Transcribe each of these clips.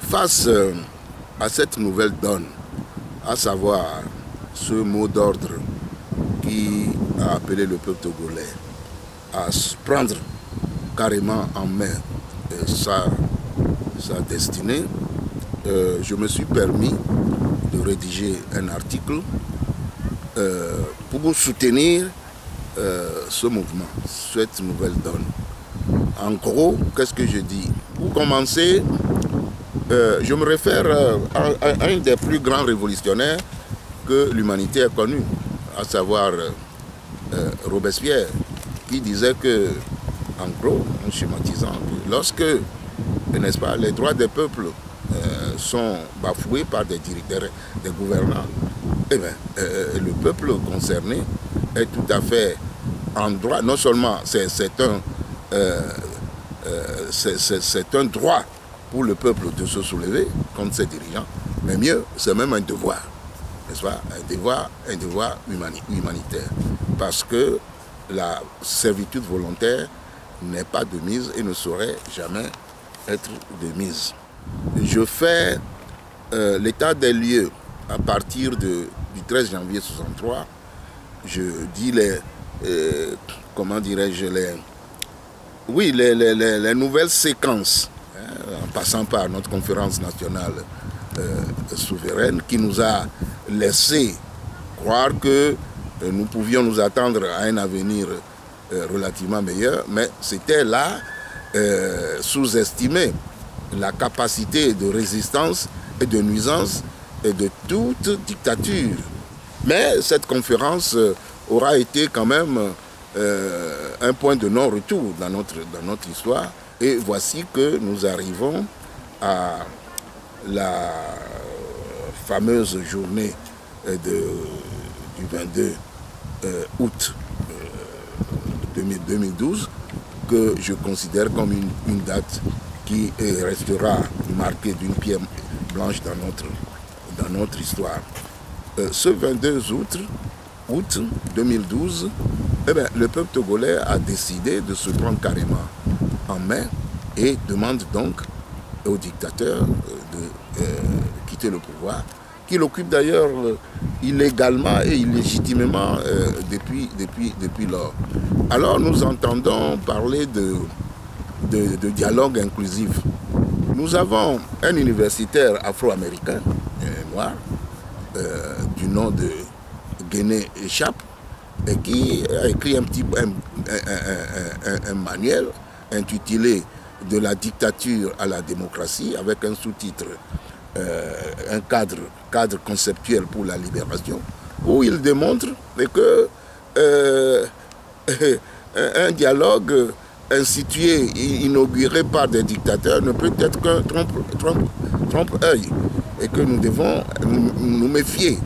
Face à cette nouvelle donne, à savoir ce mot d'ordre qui a appelé le peuple togolais à prendre carrément en main sa destinée, je me suis permis de rédiger un article pour soutenir ce mouvement, cette nouvelle donne. En gros, qu'est-ce que je dis? Pour commencer, je me réfère à un des plus grands révolutionnaires que l'humanité a connu, à savoir Robespierre, qui disait que, en gros, en schématisant, que lorsque, n'est-ce pas, les droits des peuples sont bafoués par des directeurs, des gouvernants, eh bien, le peuple concerné est tout à fait en droit. Non seulement c'est un droit pour le peuple de se soulever contre ses dirigeants, mais mieux, c'est même un devoir, n'est-ce pas? Un devoir humanitaire. Parce que la servitude volontaire n'est pas de mise et ne saurait jamais être de mise. Je fais l'état des lieux à partir du 13 janvier 1963. Je dis comment dirais-je, les nouvelles séquences, en passant par notre conférence nationale souveraine qui nous a laissé croire que nous pouvions nous attendre à un avenir relativement meilleur, mais c'était là sous-estimer la capacité de résistance et de nuisance et de toute dictature. Mais cette conférence aura été quand même un point de non-retour dans notre histoire. Et voici que nous arrivons à la fameuse journée du 22 août 2012, que je considère comme une date qui restera marquée d'une pierre blanche dans notre histoire. Ce 22 août 2012, eh bien, le peuple togolais a décidé de se prendre carrément en main et demande donc au dictateur de quitter le pouvoir, qu'il occupe d'ailleurs illégalement et illégitimement depuis lors. Alors nous entendons parler de dialogue inclusif. Nous avons un universitaire afro-américain, noir, du nom de Guéné Échappe, qui a écrit un manuel intitulé « De la dictature à la démocratie » avec un sous-titre, un cadre conceptuel pour la libération, où il démontre que un dialogue institué, inauguré par des dictateurs ne peut être qu'un trompe-œil et que nous devons nous méfier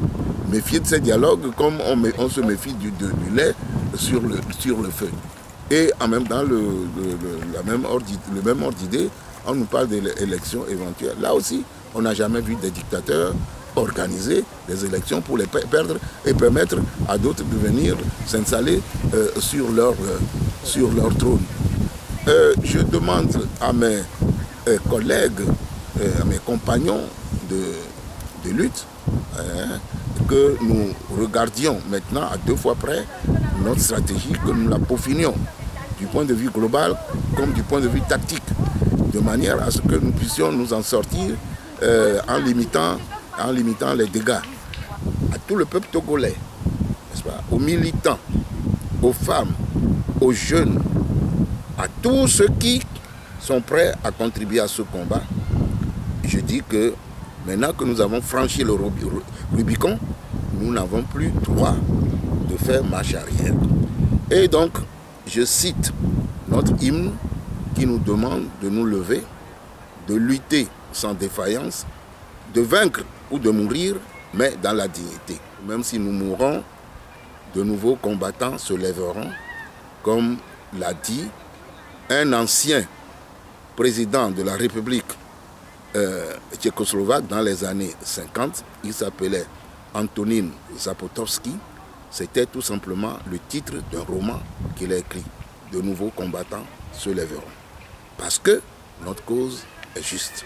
de ces dialogues comme on se méfie du lait sur le feu. Et en même temps, le même ordre d'idée, on nous parle d'élections éventuelles. Là aussi, on n'a jamais vu des dictateurs organiser des élections pour les perdre et permettre à d'autres de venir s'installer sur leur trône. Je demande à mes collègues, à mes compagnons de lutte, que nous regardions maintenant à 2 fois près notre stratégie, que nous la peaufinions du point de vue global comme du point de vue tactique, de manière à ce que nous puissions nous en sortir en limitant les dégâts à tout le peuple togolais, n'est-ce pas, aux militants, aux femmes, aux jeunes, à tous ceux qui sont prêts à contribuer à ce combat. Je dis que maintenant que nous avons franchi le Rubicon, nous n'avons plus droit de faire marche arrière. Et donc, je cite notre hymne qui nous demande de nous lever, de lutter sans défaillance, de vaincre ou de mourir, mais dans la dignité. Même si nous mourrons, de nouveaux combattants se lèveront, comme l'a dit un ancien président de la République tchécoslovaque dans les années 50, il s'appelait Antonín Zápotocký. C'était tout simplement le titre d'un roman qu'il a écrit. De nouveaux combattants se lèveront. Parce que notre cause est juste.